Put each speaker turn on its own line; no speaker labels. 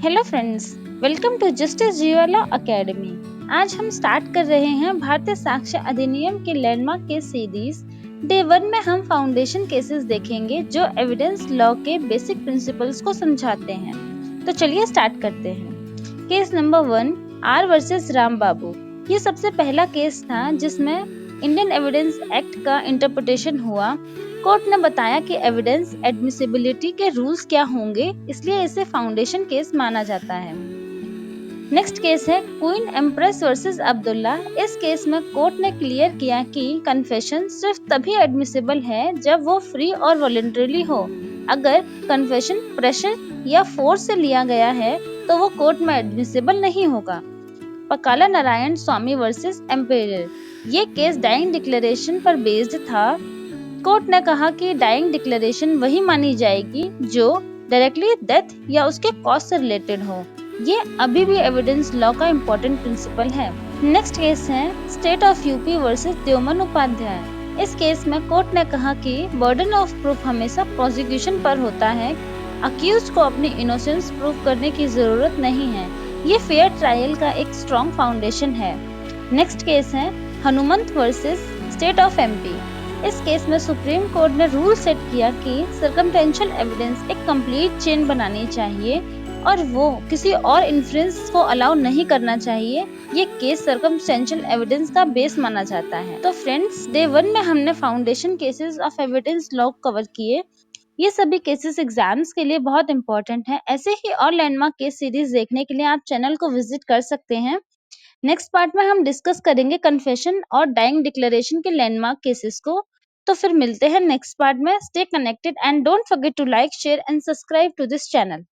Hello friends, welcome to justice Jeewala academy. आज हम start कर रहे हैं भारतीय साक्ष्य अधिनियम के लैंडमार्क केस सीरीज। डे 1 में हम फाउंडेशन केसेस देखेंगे जो एविडेंस लॉ के बेसिक प्रिंसिपल्स को समझाते हैं। तो चलिए स्टार्ट करते हैं। Case number 1, R versus Ram Babu. ये सबसे पहला केस था जिसमें इंडियन एविडेंस एक्ट का इंटरप्रिटेशन हुआ। कोर्ट ने बताया कि एविडेंस एडमिसिबिलिटी के रूल्स क्या होंगे, इसलिए इसे फाउंडेशन केस माना जाता है। नेक्स्ट केस है क्वीन एम्प्रेस वर्सेस अब्दुल्ला। इस केस में कोर्ट ने क्लियर किया कि कन्फेशन सिर्फ तभी एडमिसिबल है जब वो फ्री और वॉलंटरीली हो। अगर कन्फेशन प्रेशर या फोर्स से लिया गया है तो वो कोर्ट में एडमिसिबल नहीं होगा। पकाला नारायण स्वामी वर्सेस एम्पेयर। ये केस डाइंग डिक्लेरेशन पर बेस्ड था। कोर्ट ने कहा कि डाइंग डिक्लेरेशन वही मानी जाएगी जो डायरेक्टली डेथ या उसके कॉज से रिलेटेड हो। ये अभी भी एविडेंस लॉ का इम्पोर्टेंट प्रिंसिपल है। नेक्स्ट केस है स्टेट ऑफ यूपी वर्सेस द्योमन उपाध्याय। इस केस में कोर्ट ने कहा कि बर्डन ऑफ प्रूफ हमेशा प्रोसिक्यूशन पर होता है। अक्यूज्ड को अपनी इनोसेंस प्रूव करने की जरूरत नहीं है। ये फेयर ट्रायल का एक स्ट्रॉन्ग फाउंडेशन है। नेक्स्ट केस है Hanumant versus state of MP. इस केस में सुप्रीम कोर्ट ने रूल सेट किया कि सर्कमटेंशियल एविडेंस एक कंप्लीट चेन बनानी चाहिए और वो किसी और इन्फ्लुएंस को अलाउ नहीं करना चाहिए। ये केस सर्कमस्टेंशियल एविडेंस का बेस माना जाता है। तो फ्रेंड्स, डे 1 में हमने foundation cases of evidence law cover किए। ये सभी केसेस एग्जाम्स के लिए बहुत इंपॉर्टेंट है। ऐसे ही और लैंडमार्क केस सीरीज देखने के लिए आप चैनल को विजिट कर सकते हैं। नेक्स्ट पार्ट में हम डिस्कस करेंगे कन्फेशन और डाइंग डिक्लेरेशन के लैंडमार्क केसेस को। तो फिर मिलते हैं नेक्स्ट पार्ट में। Stay connected and don't forget to like, share and subscribe to this channel.